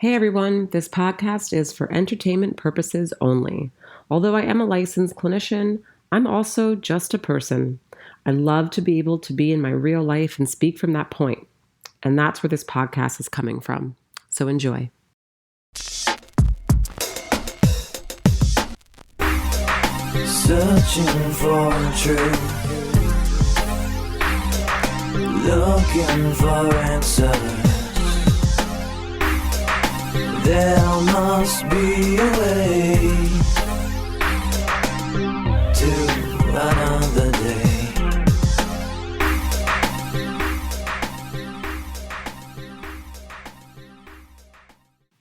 Hey everyone, this podcast is for entertainment purposes only. Although I am a licensed clinician, I'm also just a person. I love to be able to be in my real life and speak from that point. And that's where this podcast is coming from. So enjoy. Searching for truth, looking for answers. There must be a way to another day.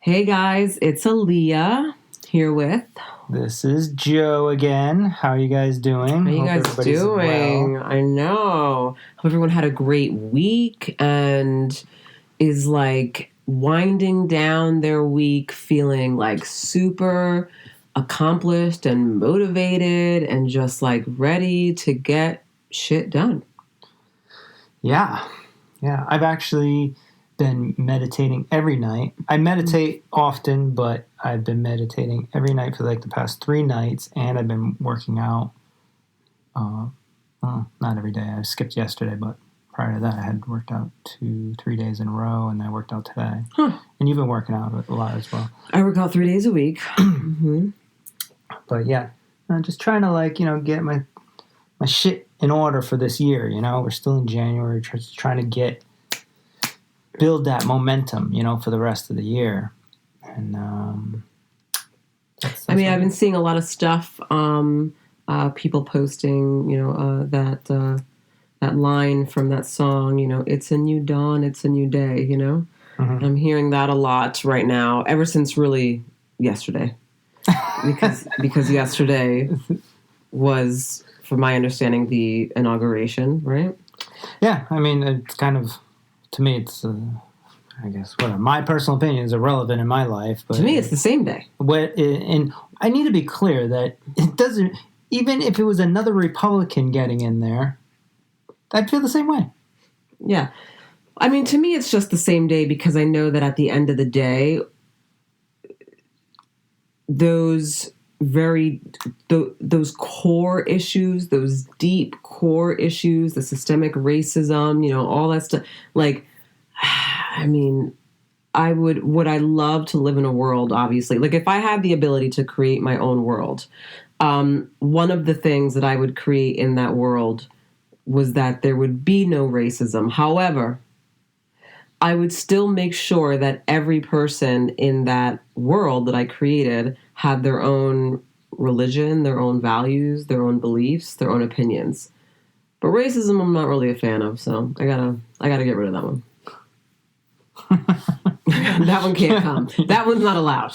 Hey guys, it's Aaliyah here with... This is Joe again. How are you guys doing? How you guys everybody's doing? well. I know. Hope everyone had a great week and is like winding down their week feeling like super accomplished and motivated and just like ready to get shit done. Yeah. I've actually been meditating every night. I meditate often, but I've been meditating every night for like the past 3 nights, and I've been working out. Not every day. I skipped yesterday, but prior to that, I had worked out 2-3 days in a row, and I worked out today. Huh. And you've been working out a lot as well. I work out 3 days a week. Mm-hmm. But yeah, I'm just trying to get my shit in order for this year. We're still in January, just trying to build that momentum, for the rest of the year. And that's I've been seeing a lot of stuff, people posting, that line from that song, it's a new dawn, it's a new day, Mm-hmm. I'm hearing that a lot right now, ever since really yesterday. because yesterday was, from my understanding, the inauguration, right? Yeah, it's kind of, to me, it's, I guess, my personal opinion is irrelevant in my life. But to me, it's the same day. And I need to be clear that it doesn't, even if it was another Republican getting in there, I'd feel the same way. Yeah. To me, it's just the same day because I know that at the end of the day, those core issues, those deep core issues, the systemic racism, all that stuff, would I love to live in a world, obviously, if I had the ability to create my own world, one of the things that I would create in that world was that there would be no racism. However, I would still make sure that every person in that world that I created had their own religion, their own values, their own beliefs, their own opinions. But racism, I'm not really a fan of, so I gotta get rid of that one. That one can't come. That one's not allowed.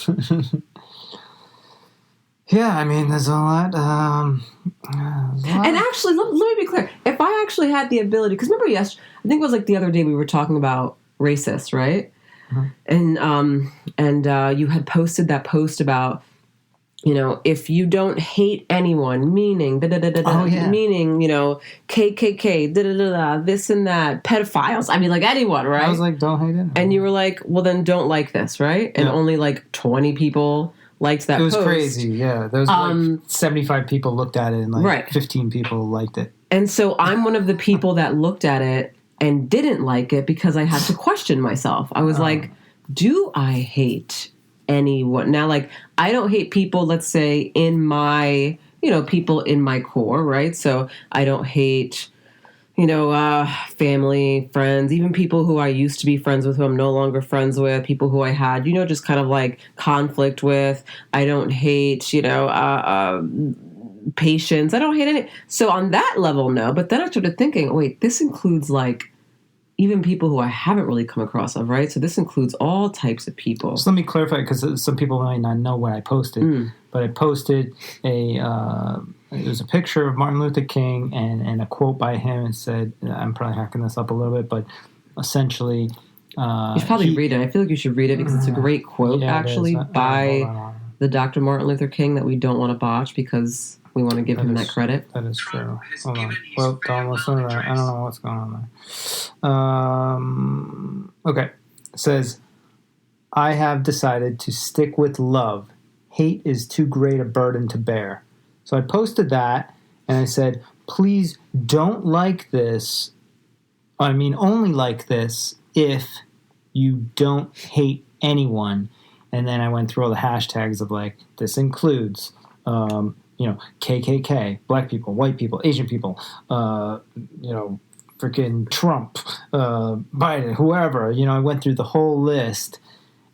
Yeah, there's a lot. And actually, let me be clear. If I actually had the ability, because remember, I think it was the other day we were talking about racist, right? Mm-hmm. And you had posted that post about, if you don't hate anyone, meaning meaning KKK, this and that, pedophiles. Anyone, right? I was like, don't hate anyone. And you were like, well, then don't like this, right? And only 20 people liked that post. It was crazy, yeah. There was 75 people looked at it and 15 people liked it. And so I'm one of the people that looked at it and didn't like it because I had to question myself. I was like, do I hate anyone? Now, I don't hate people, let's say, in my, people in my core, right? So I don't hate, family, friends, even people who I used to be friends with who I'm no longer friends with, people who I had, just kind of conflict with. I don't hate, patience. I don't hate any. So on that level, no. But then I started thinking, wait, this includes even people who I haven't really come across of, right? So this includes all types of people. So let me clarify, because some people might not know what I posted. But I posted it was a picture of Martin Luther King and a quote by him, and said, I'm probably hacking this up a little bit, but essentially... you should probably read it. I feel like you should read it because it's a great quote, actually, by the Dr. Martin Luther King that we don't want to botch because we want to give him that credit. That is true. Hold on. Well, don't listen to that. I don't know what's going on there. Okay. It says, I have decided to stick with love. Hate is too great a burden to bear. So I posted that and I said, please don't like this. I mean, only like this if you don't hate anyone. And then I went through all the hashtags of like, this includes, KKK, black people, white people, Asian people, freaking Trump, Biden, whoever. I went through the whole list.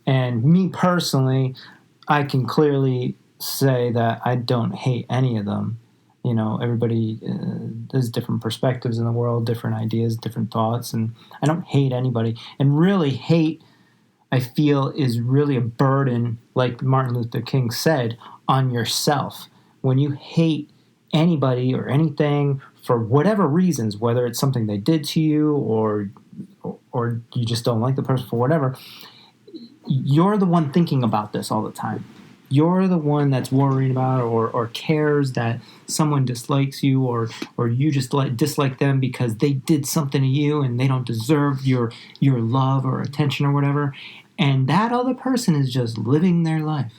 And me personally, I can clearly say that I don't hate any of them. Everybody has different perspectives in the world, different ideas, different thoughts, and I don't hate anybody. And really, hate, I feel, is really a burden, like Martin Luther King said, on yourself. When you hate anybody or anything for whatever reasons, whether it's something they did to you or you just don't like the person for whatever, you're the one thinking about this all the time. You're the one that's worried about or cares that someone dislikes you or you just dislike them because they did something to you and they don't deserve your love or attention or whatever. And that other person is just living their life.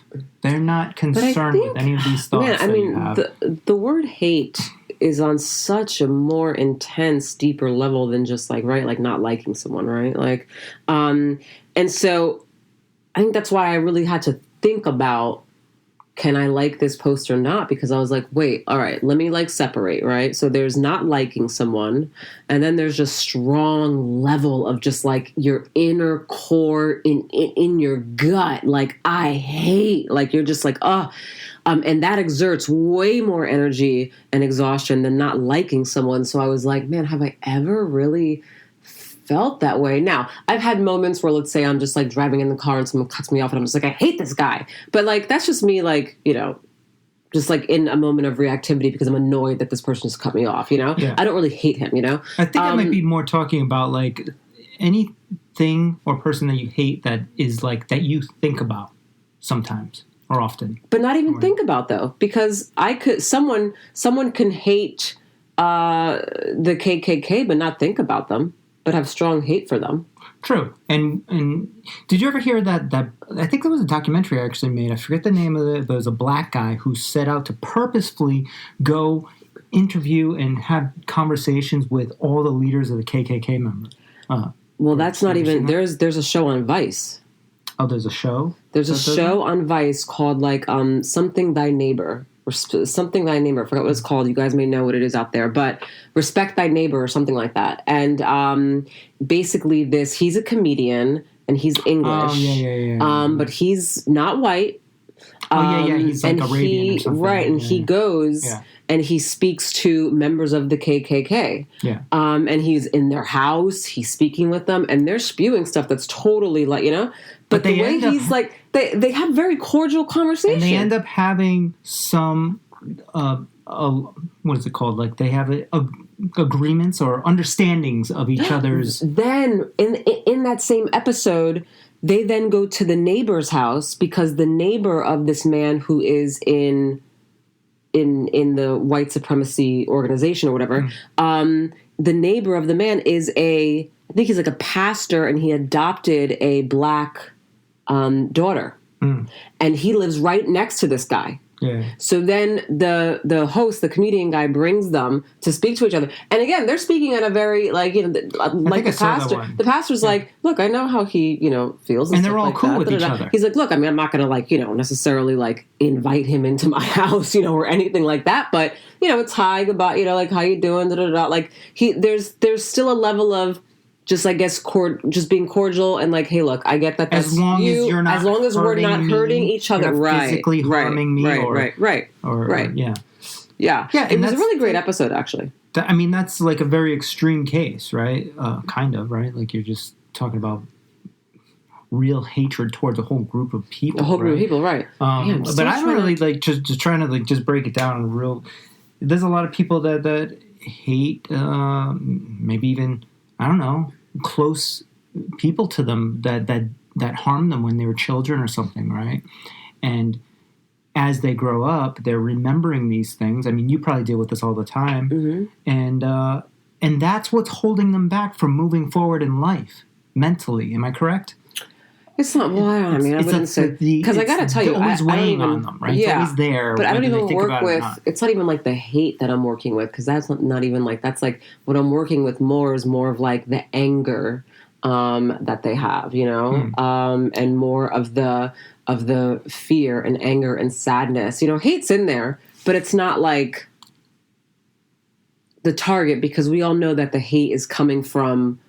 They're not concerned with any of these thoughts you have. The word hate is on such a more intense, deeper level than just like not liking someone, right? And so I think that's why I really had to think about, can I like this post or not? Because I was like, wait, all right, let me separate, right? So there's not liking someone, and then there's just strong level of just your inner core in your gut. I hate, you're just and that exerts way more energy and exhaustion than not liking someone. So I was like, man, have I ever really felt that way? Now, I've had moments where, let's say I'm just driving in the car and someone cuts me off and I'm just I hate this guy. But that's just me, just in a moment of reactivity because I'm annoyed that this person just cut me off, Yeah. I don't really hate him, I think I might be more talking about anything or person that you hate that is that you think about sometimes or often. But not even think about though, because someone can hate the KKK but not think about them, but have strong hate for them. True. And did you ever hear that I think there was a documentary I actually made. I forget the name of it. There was a black guy who set out to purposefully go interview and have conversations with all the leaders of the KKK members. Well, that's not even... There's a show on Vice. Oh, there's a show? There's a show on Vice called Something Thy Neighbor. Or Something Thy Neighbor. I forgot what it's called. You guys may know what it is out there. But Respect Thy Neighbor or something like that. And basically he's a comedian and he's English. Oh, yeah. But he's not white. He's Arabian or something. Right, and he goes and he speaks to members of the KKK. Yeah. And he's in their house, he's speaking with them, and they're spewing stuff that's totally But the way he's they have very cordial conversation. And they end up having some, what is it called? They have agreements or understandings of each other's. Then, in that same episode, they then go to the neighbor's house because the neighbor of this man who is in the white supremacy organization or whatever, the neighbor of the man is I think he's a pastor, and he adopted a black daughter, and he lives right next to this guy. Yeah. So then the host, the comedian guy, brings them to speak to each other, and again they're speaking at a very the pastor. The pastor's look, I know how he feels, and they're all cool with each other. He's look, I mean, I'm not going to necessarily invite him into my house, or anything like that, but it's hi, goodbye, how you doing, there's still a level of just, I guess, just being cordial and hey, look, I get that that's as long you, as you're not as long as we're not hurting each other, right? Physically harming me, right. Yeah. It was a really great episode, actually. I mean, that's a very extreme case, right? Kind of, right? You're just talking about real hatred towards a whole group of people. A whole group of people, right? But I really just trying to just break it down in real. There's a lot of people that hate, maybe even, I don't know, close people to them that harmed them when they were children or something, right? And as they grow up, they're remembering these things. I mean, you probably deal with this all the time, and that's what's holding them back from moving forward in life mentally. Am I correct? It's not. Well, I mean, I wouldn't say because I gotta tell you, always I don't weighing even, on them, right? Yeah, it's always there, but I don't whether they even think work about it or with. not. It's not even like the hate that I'm working with, because that's not even like that's like what I'm working with more is more of like the anger that they have, and more of the fear and anger and sadness. Hate's in there, but it's not like the target, because we all know that the hate is coming from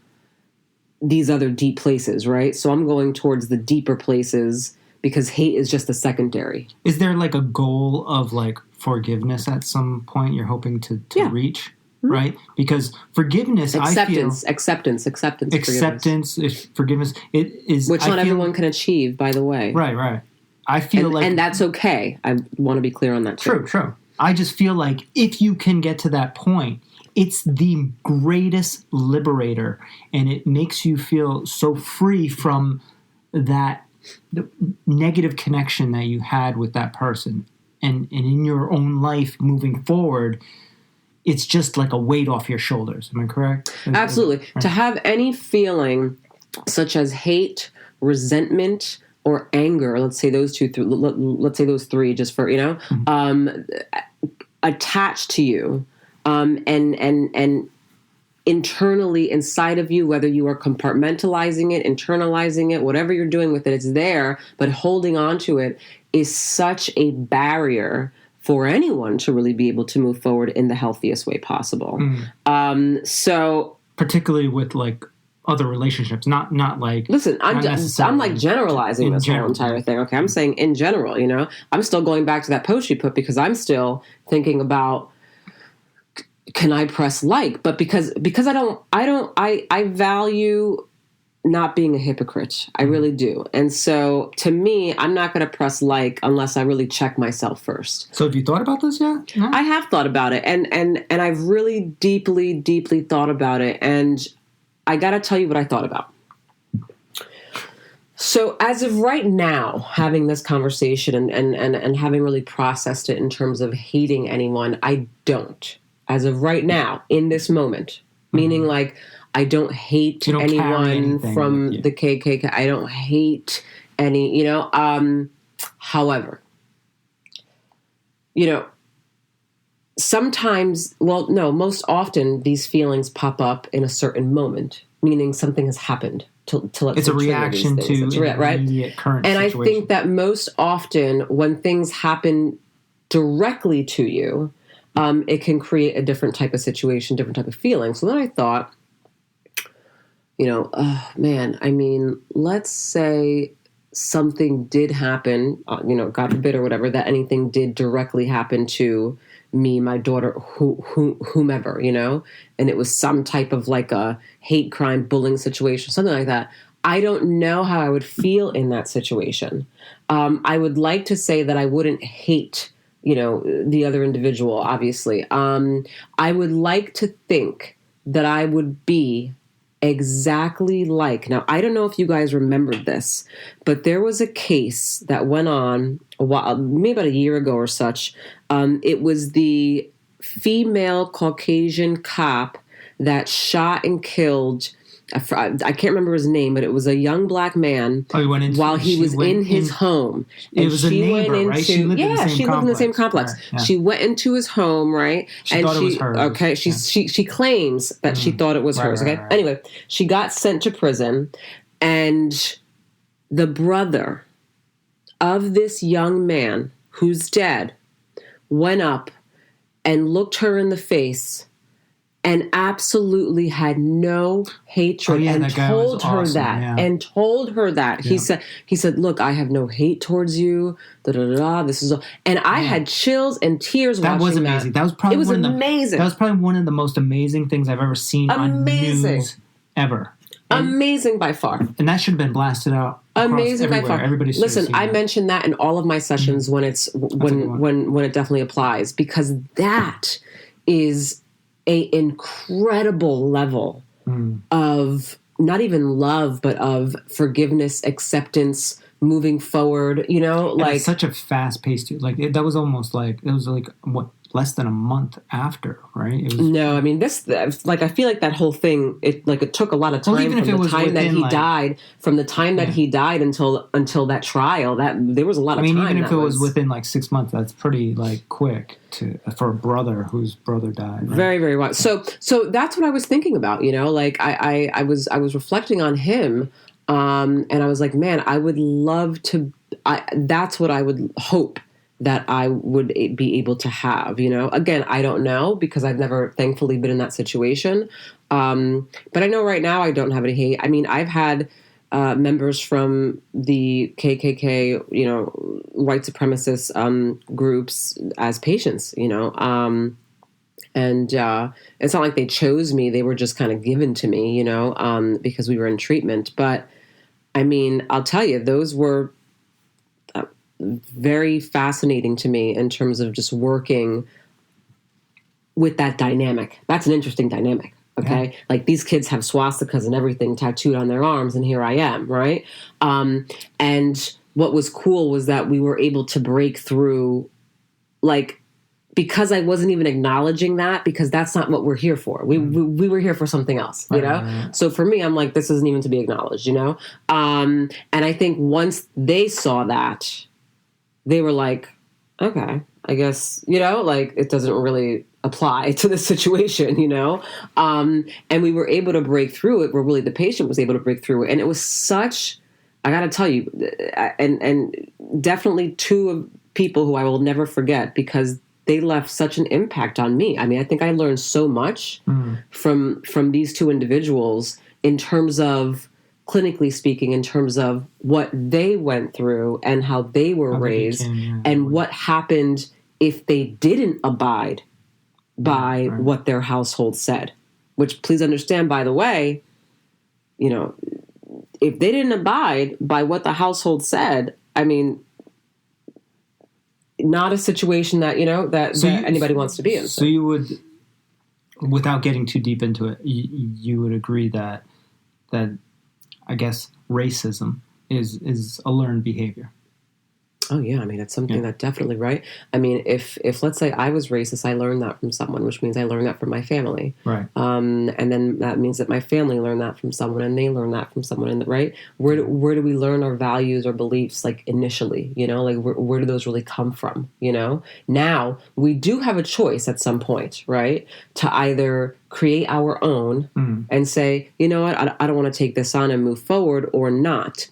these other deep places, right? So I'm going towards the deeper places because hate is just a secondary. Is there like a goal of like forgiveness at some point you're hoping to reach? Mm-hmm. Right? Because forgiveness, acceptance, forgiveness, it is, which not everyone can achieve, by the way. Right. I feel like, and that's okay. I want to be clear on that too. True. I just feel like if you can get to that point, it's the greatest liberator, and it makes you feel so free from that negative connection that you had with that person. And in your own life moving forward, it's just like a weight off your shoulders. Am I correct? Absolutely. Right. To have any feeling such as hate, resentment, or anger, let's say those let's say those three, just for, attached to you, and internally inside of you, whether you are compartmentalizing it, internalizing it, whatever you're doing with it, it's there, but holding on to it is such a barrier for anyone to really be able to move forward in the healthiest way possible. So particularly with like other relationships, not like, listen, I'm like generalizing this whole entire thing. Okay. I'm saying in general, I'm still going back to that post you put, because I'm still thinking about, can I press like? But because I value not being a hypocrite. I really do. And so to me, I'm not going to press like unless I really check myself first. So have you thought about this yet? No? I have thought about it, and I've really deeply thought about it. And I got to tell you what I thought about. So as of right now, having this conversation and having really processed it in terms of hating anyone, I don't. As of right now, in this moment, meaning like I don't hate anyone from the KKK. I don't hate any, however, sometimes, most often these feelings pop up in a certain moment, meaning something has happened to it's a reaction to right? Current and situation. I think that most often when things happen directly to you, it can create a different type of situation, different type of feeling. So then I thought, let's say something did happen, God forbid or whatever, that anything did directly happen to me, my daughter, whomever, and it was some type of like a hate crime, bullying situation, something like that. I don't know how I would feel in that situation. I would like to say that I wouldn't hate the other individual, obviously. I would like to think that I would be exactly like, now, I don't know if you guys remembered this, but there was a case that went on a while, maybe about a year ago or such. It was the female Caucasian cop that shot and killed, I can't remember his name, but it was a young black man while he was in his home. And it was a neighbor, right? She lived in the same complex. Right, yeah. She went into his home, right? She thought it was hers. Okay, she claims that she thought it was hers. Okay, right. Anyway, she got sent to prison, and the brother of this young man who's dead went up and looked her in the face and absolutely had no hatred, and told her that. Yeah. And told her that. Yeah. He said, look, I have no hate towards you. This is all. And I had chills and tears watching that. That was amazing. That was probably amazing. That was probably one of the most amazing things I've ever seen on news ever. Amazing by far. And that should have been blasted out. Amazing by far. Listen, I mentioned that in all of my sessions when it definitely applies, because that is a incredible level of not even love, but of forgiveness, acceptance, moving forward. Like it's such a fast pace too. Like that was almost like it was like what less than a month after, right? It was, No, I mean this. Like I feel like that whole thing. It took a lot of time Well, even if from it the was time that within, he like- died, from the time that Yeah. he died until that trial. That there was a lot I of mean, time. even if that it was within like 6 months, that's pretty like quick for a brother whose brother died. Right? very, very wise. So that's what I was thinking about. Like I was reflecting on him, and I was like, man, I would love to. That's what I would hope that I would be able to have. Again, I don't know because I've never, thankfully, been in that situation. But I know right now I don't have any hate. I mean, I've had members from the KKK, white supremacist groups as patients. And it's not like they chose me; they were just kind of given to me, because we were in treatment. But I mean, I'll tell you, those were very fascinating to me in terms of just working with that dynamic. That's an interesting dynamic. Okay. Yeah. Like these kids have swastikas and everything tattooed on their arms, and here I am. Right. And what was cool was that we were able to break through, like, because I wasn't even acknowledging that, because that's not what we're here for. We were here for something else, you know? Right. So for me, I'm like, this isn't even to be acknowledged, And I think once they saw that, they were like, okay, I guess, like it doesn't really apply to the situation, and we were able to break through it, where really the patient was able to break through it. And it was such, I got to tell you, and definitely two people who I will never forget, because they left such an impact on me. I mean, I think I learned so much from these two individuals in terms of, clinically speaking, in terms of what they went through and how they were raised, and what happened if they didn't abide by what their household said. Which, please understand, by the way, if they didn't abide by what the household said, I mean, not a situation that, that anybody wants to be in. So you would, without getting too deep into it, you would agree that I guess racism is a learned behavior. Oh yeah, I mean, it's something that definitely, right? I mean, if let's say I was racist, I learned that from someone, which means I learned that from my family, right? And then that means that my family learned that from someone, and they learned that from someone, and right? Where do we learn our values or beliefs, like initially? Like where do those really come from? Now we do have a choice at some point, right? To either create our own and say, you know what, I don't want to take this on and move forward, or not.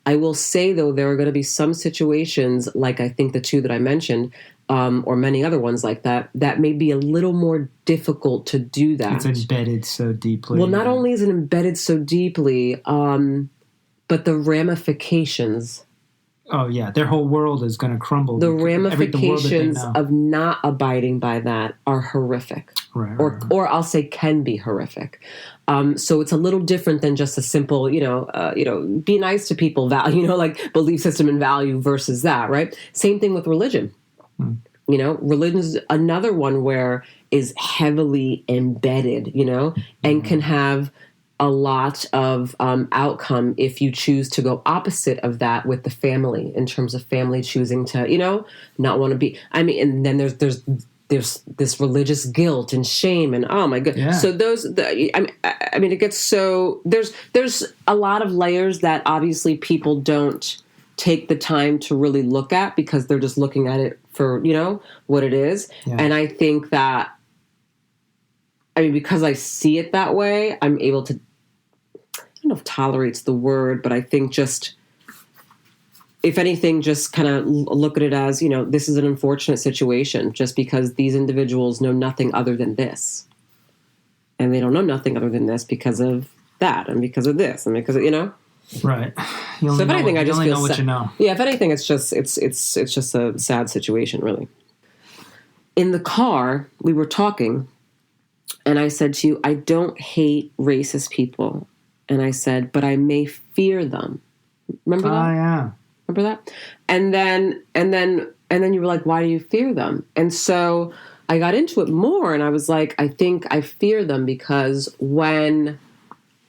I will say, though, there are going to be some situations, like I think the two that I mentioned, or many other ones like that may be a little more difficult to do that. It's embedded so deeply. Well, not only is it embedded so deeply, but the ramifications. Oh, yeah. Their whole world is going to crumble. The ramifications of not abiding by that are horrific. Right. Or I'll say can be horrific. So it's a little different than just a simple, be nice to people, like belief system and value versus that, right? Same thing with religion. Religion's another one where is heavily embedded, and can have a lot of outcome if you choose to go opposite of that with the family, in terms of family choosing to, not want to be. I mean, and then there's this religious guilt and shame, and oh my god. Yeah. So I mean, it gets so there's a lot of layers that obviously people don't take the time to really look at, because they're just looking at it for what it is. Yeah. And I think that, I mean, because I see it that way, I'm able to, I don't know if tolerate's the word, but I think just, if anything, just kind of look at it as, this is an unfortunate situation, just because these individuals know nothing other than this. And they don't know nothing other than this because of that, and because of this, and because of, Right. So if anything, I just feel what you know. Yeah, if anything, it's just a sad situation, really. In the car, we were talking, and I said to you, I don't hate racist people. And I said, but I may fear them. Remember that? Oh, yeah. Remember that? And then you were like, why do you fear them? And so I got into it more, and I was like, I think I fear them because when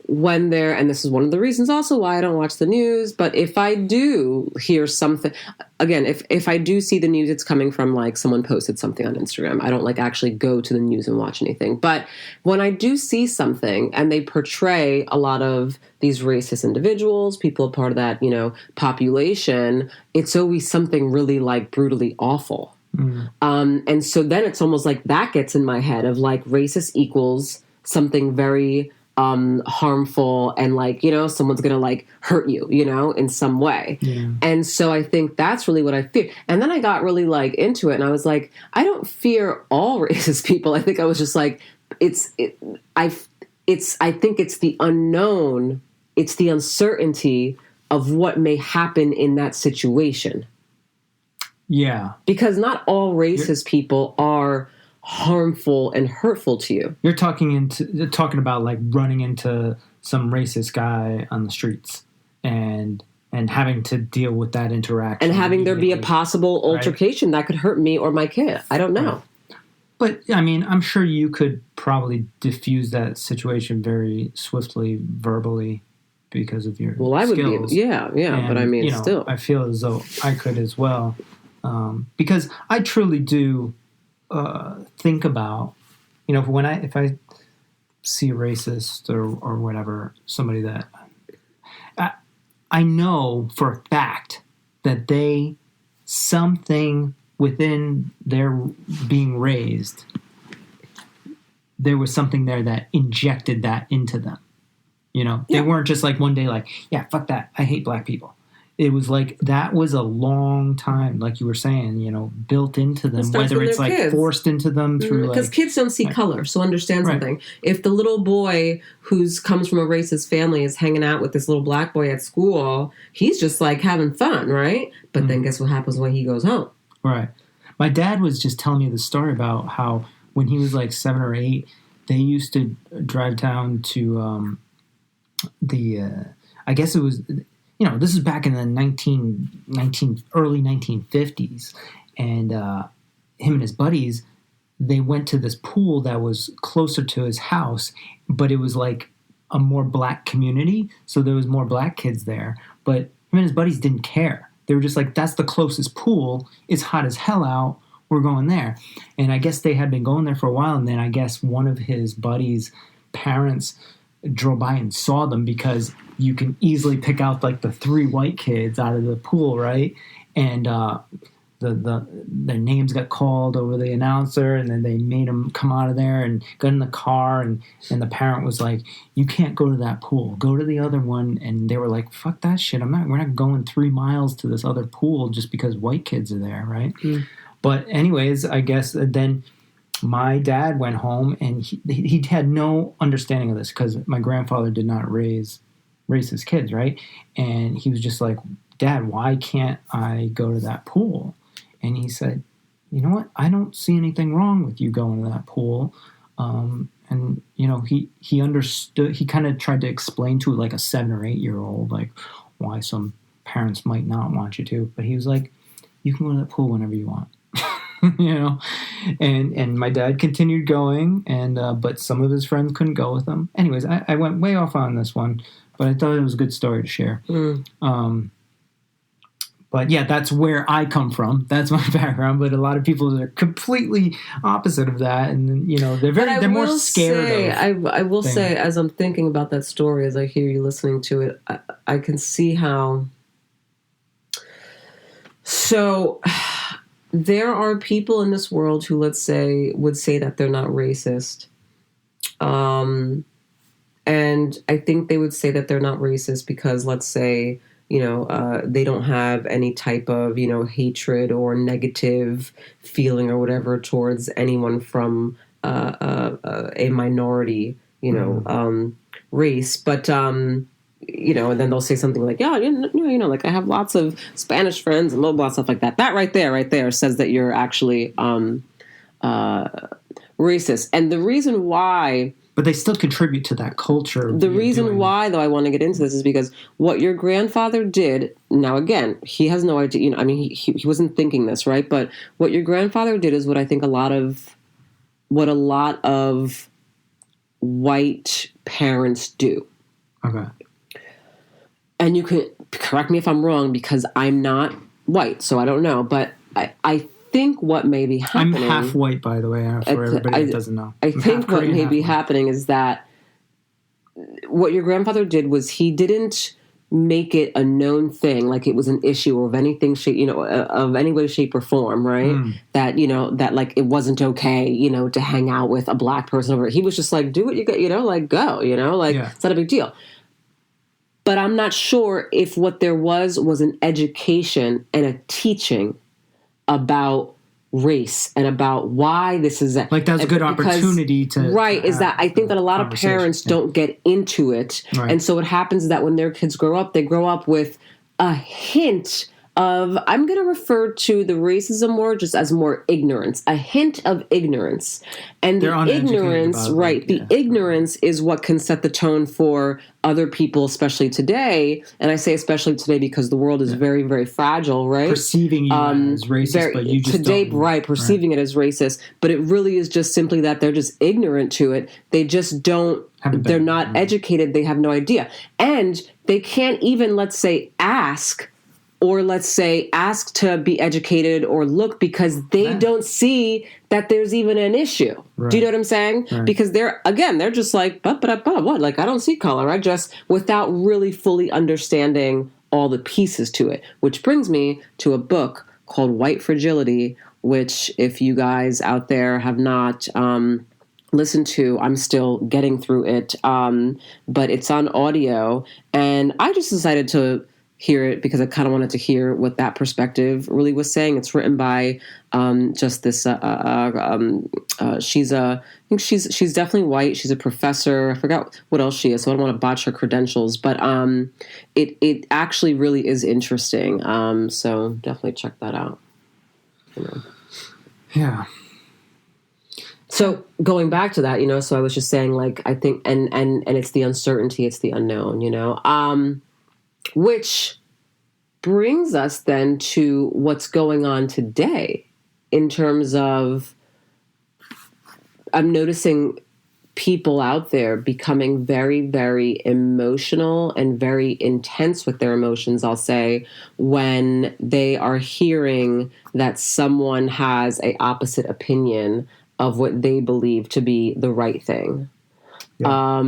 when there, and this is one of the reasons also why I don't watch the news, but if I do hear something, again, if I do see the news, it's coming from like someone posted something on Instagram. I don't like actually go to the news and watch anything. But when I do see something and they portray a lot of these racist individuals, people part of that, population, it's always something really like brutally awful. And so then it's almost like that gets in my head of like racist equals something very harmful, and like, someone's gonna like hurt you, in some way. Yeah. And so I think that's really what I fear. And then I got really like into it, and I was like, I don't fear all racist people. I think I was just like, I think it's the unknown, it's the uncertainty of what may happen in that situation. Yeah. Because not all racist people are harmful and hurtful to you. You're talking about like running into some racist guy on the streets and having to deal with that interaction. And having there be a possible altercation that could hurt me or my kid. I don't know. Right. But, I mean, I'm sure you could probably diffuse that situation very swiftly, verbally, because of your I would skills. Yeah, and, but I mean, still. I feel as though I could as well. Because I truly do think about, if I see a racist or whatever, somebody that I know for a fact that something within their being raised, there was something there that injected that into them. They weren't just like one day like, yeah, fuck that, I hate black people. It was like that was a long time, like you were saying, built into them, whether it's like kids. Forced into them through because kids don't see color. So understand something. If the little boy comes from a racist family is hanging out with this little black boy at school, he's just like having fun, right? But then guess what happens when he goes home? Right. My dad was just telling me the story about how when he was like 7 or 8, they used to drive down to I guess it was. This is back in the early 1950s, and him and his buddies, they went to this pool that was closer to his house, but it was like a more black community, so there was more black kids there. But him and his buddies didn't care. They were just like, that's the closest pool. It's hot as hell out. We're going there. And I guess they had been going there for a while, and then I guess one of his buddies' parents drove by and saw them, because you can easily pick out like the 3 white kids out of the pool, right? And their names got called over the announcer, and then they made them come out of there and got in the car, and the parent was like, you can't go to that pool, go to the other one. And they were like, fuck that shit, we're not going 3 miles to this other pool just because white kids are there, right? But anyways, I guess then my dad went home, and he had no understanding of this, because my grandfather did not raise racist kids, right? And he was just like, Dad, why can't I go to that pool? And he said, you know what? I don't see anything wrong with you going to that pool. And, he understood. He kind of tried to explain to like a 7 or 8 year old, like why some parents might not want you to. But he was like, you can go to that pool whenever you want. And my dad continued going, and but some of his friends couldn't go with him. Anyways, I went way off on this one, but I thought it was a good story to share. But yeah, that's where I come from. That's my background. But a lot of people are completely opposite of that, and they're more scared. I will say, as I'm thinking about that story, as I hear you listening to it, I can see how. So. There are people in this world who, let's say, would say that they're not racist. And I think they would say that they're not racist because, let's say, they don't have any type of, hatred or negative feeling or whatever towards anyone from a minority, race. But, and then they'll say something like, yeah, like I have lots of Spanish friends and blah, blah, stuff like that. That right there says that you're actually racist. And the reason why... But they still contribute to that culture. The reason why, though, I want to get into this is because what your grandfather did... Now, again, he has no idea. He wasn't thinking this, right? But what your grandfather did is what I think a lot of white parents do. Okay. And you can correct me if I'm wrong because I'm not white, so I don't know. But I think what may be happening... I'm half white, by the way, for everybody that doesn't know. I think what may be happening is that what your grandfather did was he didn't make it a known thing, like it was an issue of anything, of any way, shape, or form, right? That, that like it wasn't okay, to hang out with a black person over. He was just like, do what you get, like go, it's not a big deal. But I'm not sure if what there was an education and a teaching about race and about why this is like that's a good opportunity to is that I think that a lot of parents don't get into it, and so what happens is that when their kids grow up, they grow up with a hint of, I'm going to refer to the racism more just as more ignorance, a hint of ignorance. And the ignorance, ignorance is what can set the tone for other people, especially today. And I say especially today because the world is very, very fragile, right? Perceiving you as racist, but you just today, don't. Perceiving it as racist. But it really is just simply that they're just ignorant to it. They just don't, they're not educated. They have no idea. And they can't even, let's say, ask to be educated or look because they don't see that there's even an issue. Right. Do you know what I'm saying? Right. Because they're just like, what? Like, I don't see color. I just, without really fully understanding all the pieces to it, which brings me to a book called White Fragility, which if you guys out there have not listened to, I'm still getting through it. But it's on audio and I just decided to hear it because I kind of wanted to hear what that perspective really was saying. It's written by just this. She's definitely white. She's a professor. I forgot what else she is, so I don't want to botch her credentials. But it actually really is interesting. So definitely check that out. Yeah. So going back to that, so I was just saying, like, I think, and it's the uncertainty, it's the unknown, which brings us then to what's going on today in terms of, I'm noticing people out there becoming very, very emotional and very intense with their emotions, I'll say, when they are hearing that someone has an opposite opinion of what they believe to be the right thing. Yeah.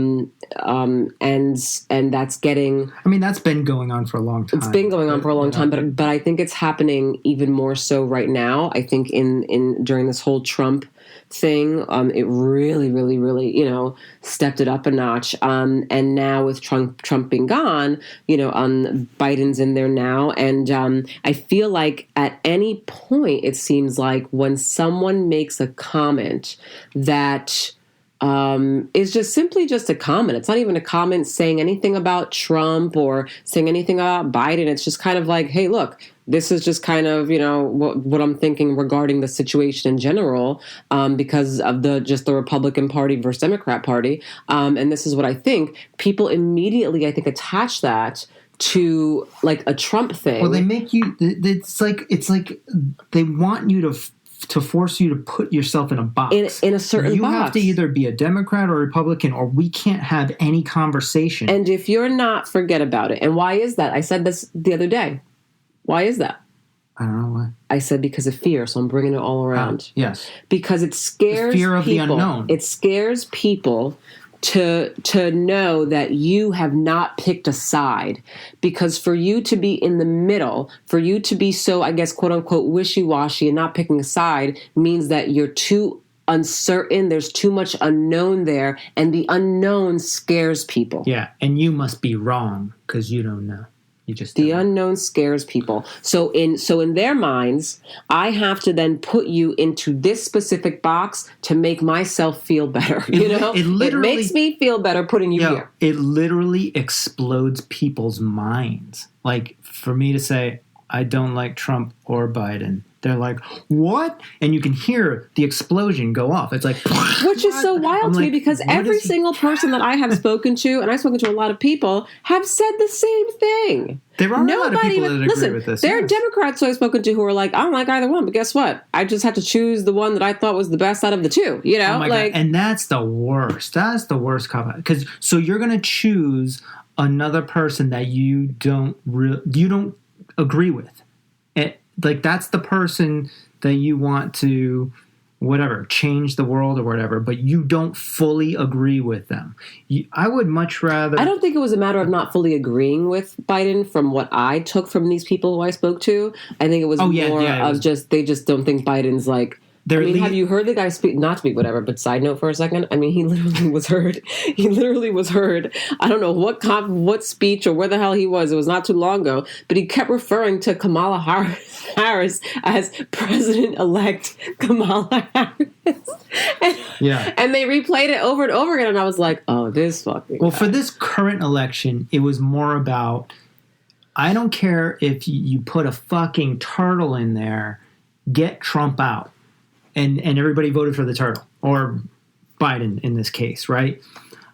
And that's getting... I mean, that's been going on for a long time. It's been going on for a long time, but I think it's happening even more so right now. I think during this whole Trump thing, it really, really, really, stepped it up a notch. And now with Trump being gone, Biden's in there now. And I feel like at any point, it seems like when someone makes a comment that... is just simply just a comment. It's not even a comment saying anything about Trump or saying anything about Biden. It's just kind of like, hey, look, this is just kind of, what I'm thinking regarding the situation in general, because of the Republican Party versus Democrat Party. And this is what I think. People immediately, I think, attach that to like a Trump thing. Well, they make you, it's like they want you to force you to put yourself in a box. In a certain box. You have to either be a Democrat or a Republican or we can't have any conversation. And if you're not, forget about it. And why is that? I said this the other day. Why is that? I don't know why. I said because of fear, so I'm bringing it all around. Yes. Because it scares the fear of people. The unknown. It scares people to know that you have not picked a side, because for you to be in the middle, for you to be so, I guess, quote unquote, wishy-washy and not picking a side means that you're too uncertain. There's too much unknown there, and the unknown scares people. Yeah, and you must be wrong because you don't know. The unknown scares people. So in their minds, I have to then put you into this specific box to make myself feel better. It makes me feel better putting you here. It literally explodes people's minds. Like for me to say, I don't like Trump or Biden. They're like, what? And you can hear the explosion go off. It's like, which is so wild to me because every single person that I have spoken to, and I've spoken to a lot of people, have said the same thing. There are a lot of people that agree with this. There are Democrats who I've spoken to who are like, I don't like either one, but guess what? I just have to choose the one that I thought was the best out of the two. Oh my God. And that's the worst. That's the worst cop out. So you're going to choose another person that you don't agree with. Like that's the person that you want to whatever change the world or whatever, but you don't fully agree with them. I would much rather. I don't think it was a matter of not fully agreeing with Biden from what I took from these people who I spoke to. I think it was just they just don't think Biden's like. I mean, have you heard the guy speak? Not speak, whatever. But side note for a second, I mean, he literally was heard. He literally was heard. I don't know what speech or where the hell he was. It was not too long ago, but he kept referring to Kamala Harris as President-elect Kamala Harris. And they replayed it over and over again, and I was like, oh, this fucking. Well, for this current election, it was more about. I don't care if you put a fucking turtle in there, get Trump out. And everybody voted for the turtle, or Biden in this case, right?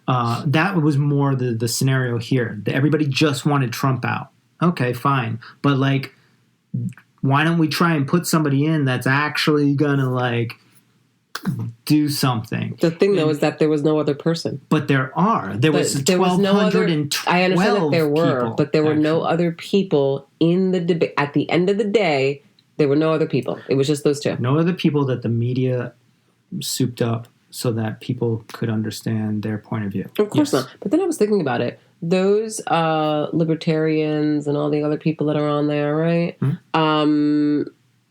That was more the scenario here. Everybody just wanted Trump out. Okay, fine. But, like, why don't we try and put somebody in that's actually going to, like, do something? The thing, though, is that there was no other person. But there are. There was 1,212 I understand that there were, people, but there were no other people in the debate. At the end of the day, there were no other people. It was just those two. No other people that the media souped up so that people could understand their point of view. Of course not. But then I was thinking about it. Those libertarians and all the other people that are on there, right? Mm-hmm.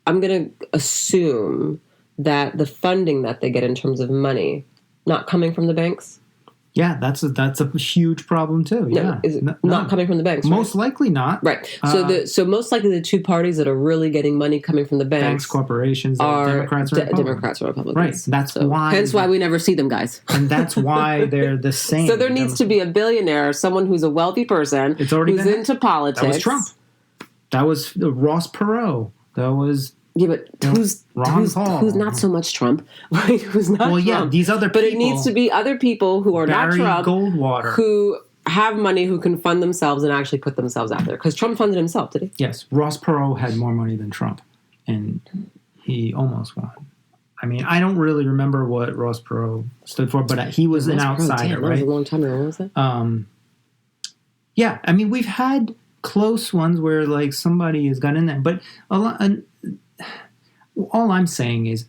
I'm going to assume that the funding that they get in terms of money, not coming from the banks. Yeah, that's a huge problem too. No, is it not coming from the banks? Most likely not. Right. So most likely the two parties that are really getting money coming from the banks, corporations, are Democrats or Republicans. Democrats or Republicans. Right. Hence why we never see them, guys. And that's why they're the same. So there needs to be a billionaire, someone who's a wealthy person, who's into politics. That was Trump. That was Ross Perot. That was. Yeah, but who's not so much Trump, right? Who's not Trump. Yeah, these other people. But it needs to be other people who are not Trump, Goldwater, who have money, who can fund themselves and actually put themselves out there. Because Trump funded himself, did he? Yes. Ross Perot had more money than Trump, and he almost won. I mean, I don't really remember what Ross Perot stood for, but he was an outsider, right? That was a long time ago. What was that? Yeah, I mean, we've had close ones where like somebody has got in there, but a lot. All I'm saying is,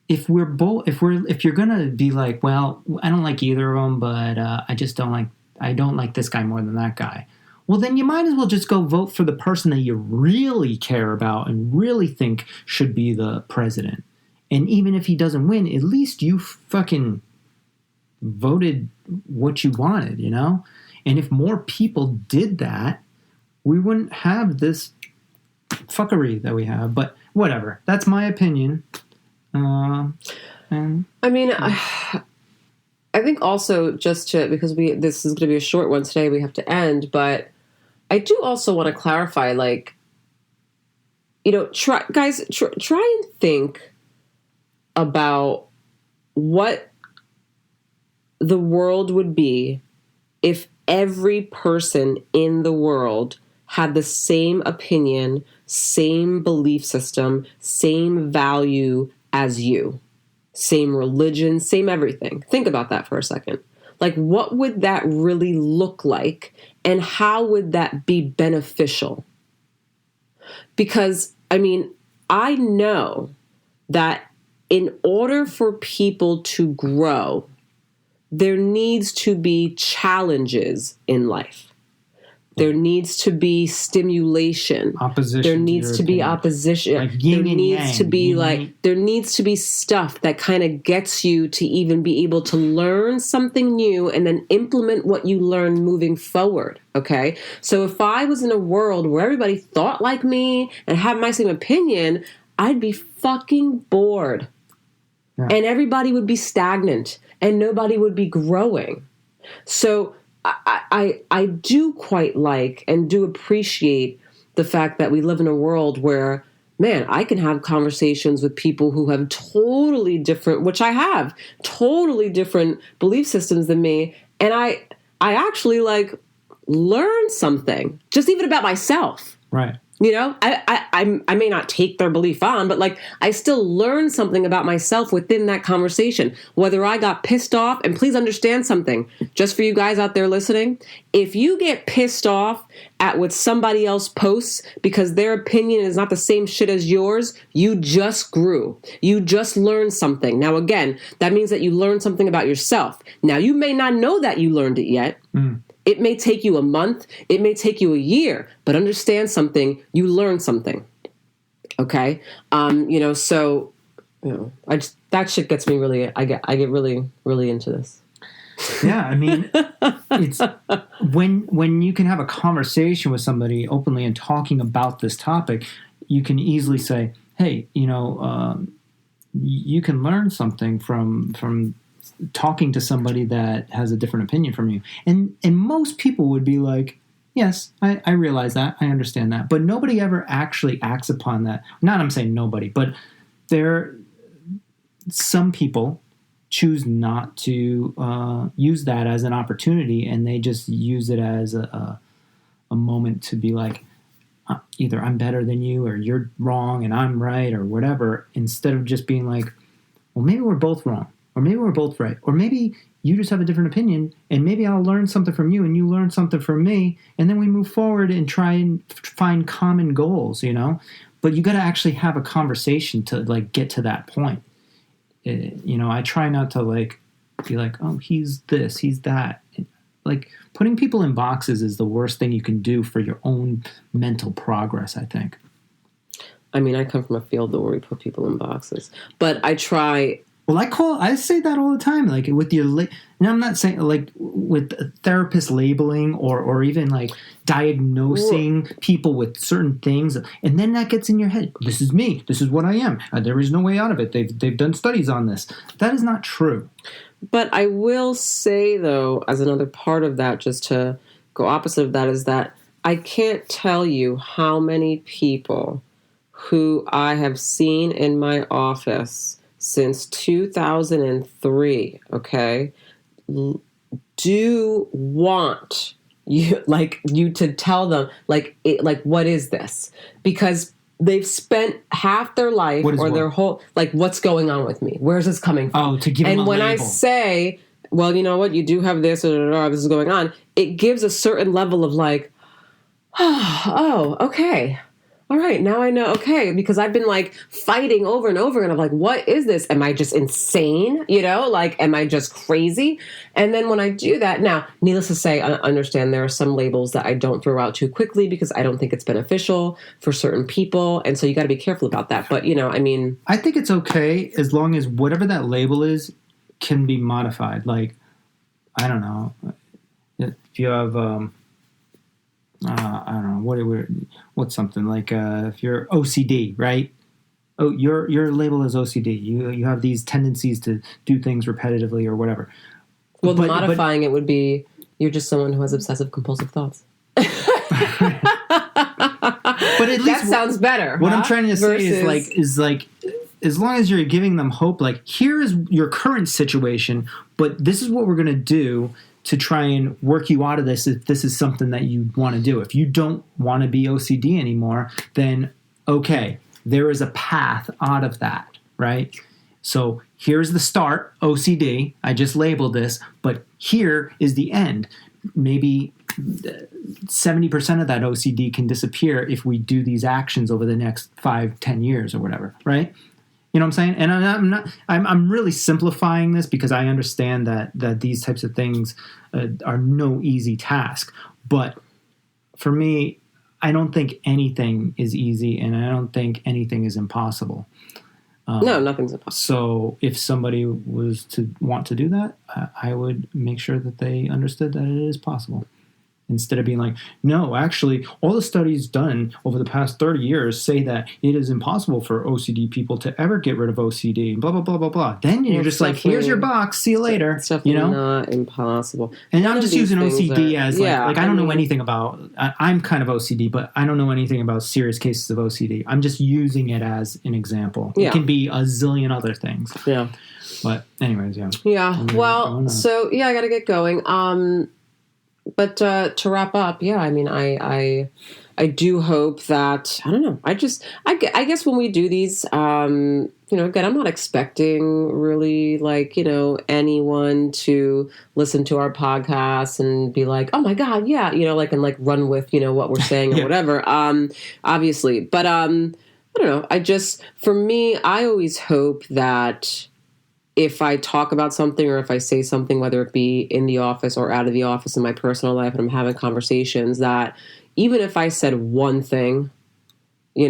if you're gonna be like, well, I don't like either of them, but I don't like this guy more than that guy. Well, then you might as well just go vote for the person that you really care about and really think should be the president. And even if he doesn't win, at least you fucking voted what you wanted, you know? And if more people did that, we wouldn't have this fuckery that we have. But whatever. That's my opinion. I mean, I think also because this is going to be a short one today, we have to end, but I do also want to clarify, like, you know, try and think about what the world would be if every person in the world had the same opinion, same belief system, same value as you. Same religion, same everything. Think about that for a second. Like, what would that really look like? And how would that be beneficial? Because, I mean, I know that in order for people to grow, there needs to be challenges in life. There needs to be stimulation. Opposition. There needs to be opposition. Like yin there and needs yang. to be there needs to be stuff that kind of gets you to even be able to learn something new and then implement what you learn moving forward. Okay? So if I was in a world where everybody thought like me and had my same opinion, I'd be fucking bored. Yeah. And everybody would be stagnant and nobody would be growing. So I do quite like and do appreciate the fact that we live in a world where, man, I can have conversations with people who have totally different, which I have, totally different belief systems than me. And I actually like learn something, just even about myself. Right. You know, I may not take their belief on, but like I still learn something about myself within that conversation. Whether I got pissed off, and please understand something, just for you guys out there listening, if you get pissed off at what somebody else posts because their opinion is not the same shit as yours, you just grew. You just learned something. Now, again, that means that you learned something about yourself. Now, you may not know that you learned it yet. It may take you a month. It may take you a year. But understand something. You learn something. Okay? So, that shit gets me really, I get really, really into this. Yeah, I mean, it's when you can have a conversation with somebody openly and talking about this topic, you can easily say, hey, you can learn something from talking to somebody that has a different opinion from you. And most people would be like, yes, I realize that. I understand that. But nobody ever actually acts upon that. Not I'm saying nobody, but some people choose not to use that as an opportunity, and they just use it as a moment to be like, either I'm better than you, or you're wrong and I'm right, or whatever, instead of just being like, well, maybe we're both wrong, or maybe we're both right, or maybe you just have a different opinion, and maybe I'll learn something from you and you learn something from me, and then we move forward and try and find common goals, But you got to actually have a conversation to like get to that point. I try not to like be like, oh, he's this, he's that. Like putting people in boxes is the worst thing you can do for your own mental progress, I think. I mean, I come from a field where we put people in boxes, but I try. Well, I say that all the time, like with your, and I'm not saying like with therapist labeling or even like diagnosing people with certain things, and then that gets in your head. This is me. This is what I am. There is no way out of it. They've done studies on this. That is not true. But I will say though, as another part of that, just to go opposite of that, is that I can't tell you how many people who I have seen in my office since 2003, okay, do want you to tell them what is this? Because they've spent half their life their whole what's going on with me? Where's this coming from? Oh, to give them a label. And when I say, well, you know what, you do have this, or this is going on, it gives a certain level of like, oh, okay. All right, now I know, okay, because I've been like fighting over and over again. I'm like, what is this? Am I just insane? Am I just crazy? And then when I do that, now, needless to say, I understand there are some labels that I don't throw out too quickly because I don't think it's beneficial for certain people. And so you got to be careful about that. But, I think it's okay as long as whatever that label is can be modified. Like, I don't know, if you have... I don't know what's something like if you're OCD, right? Oh, your label is OCD. You have these tendencies to do things repetitively or whatever. Well, modifying it would be you're just someone who has obsessive compulsive thoughts. But at least that sounds better. What I'm trying to say is like as long as you're giving them hope, like here is your current situation, but this is what we're gonna do to try and work you out of this if this is something that you want to do. If you don't want to be OCD anymore, then okay, there is a path out of that, right? So here's the start, OCD. I just labeled this, but here is the end. Maybe 70% of that OCD can disappear if we do these actions over the next 5-10 years or whatever, right? You know what I'm saying? And I'm really simplifying this because I understand that these types of things are no easy task. But for me, I don't think anything is easy, and I don't think anything is impossible. No, nothing's impossible. So if somebody was to want to do that, I would make sure that they understood that it is possible. Instead of being like, no, actually, all the studies done over the past 30 years say that it is impossible for OCD people to ever get rid of OCD, and blah, blah, blah, blah, blah. Then you're just like, here's your box, see you later. It's definitely not impossible. And I'm just using OCD as I don't know anything about, I'm kind of OCD, but I don't know anything about serious cases of OCD. I'm just using it as an example. Yeah. It can be a zillion other things. Yeah. But anyways, yeah. Yeah. Well, so, I got to get going. But to wrap up, I mean, I I do hope that, I don't know, I guess when we do these, again, I'm not expecting really like, anyone to listen to our podcast and be like, oh my God, yeah, and like run with, what we're saying or Yeah. whatever. Obviously. But, I don't know. For me, I always hope that if I talk about something or if I say something, whether it be in the office or out of the office in my personal life, and I'm having conversations, that even if I said one thing, it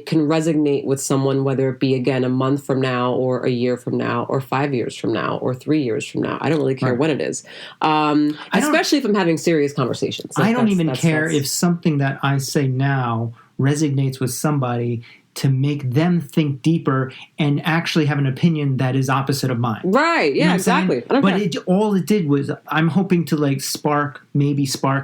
can resonate with someone, whether it be, again, a month from now or a year from now or 5 years from now or 3 years from now. I don't really care Right. when it is, especially if I'm having serious conversations. I don't even care if something that I say now resonates with somebody, to make them think deeper and actually have an opinion that is opposite of mine. Right. Yeah, exactly. But all it did was, I'm hoping to like spark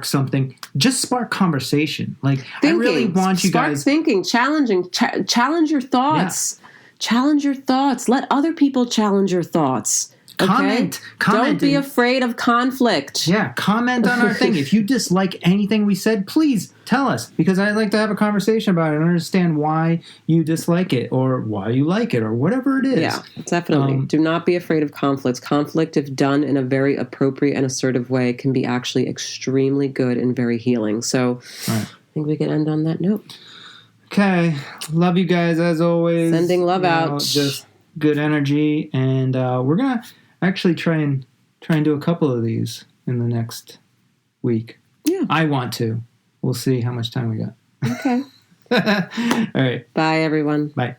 something, just spark conversation. Like, thinking. I really want you guys thinking, challenging, challenge your thoughts. Yeah. Challenge your thoughts. Let other people challenge your thoughts. Okay? Comment. Don't be afraid of conflict. Yeah, comment on our thing. If you dislike anything we said, please tell us, because I'd like to have a conversation about it and understand why you dislike it or why you like it or whatever it is. Yeah, definitely. Do not be afraid of conflicts. Conflict, if done in a very appropriate and assertive way, can be actually extremely good and very healing. So I think we can end on that note. Okay. Love you guys as always. Sending love out. Just good energy. And we're going to actually try and do a couple of these in the next week. Yeah. I want to. We'll see how much time we got. Okay. All right. Bye, everyone. Bye.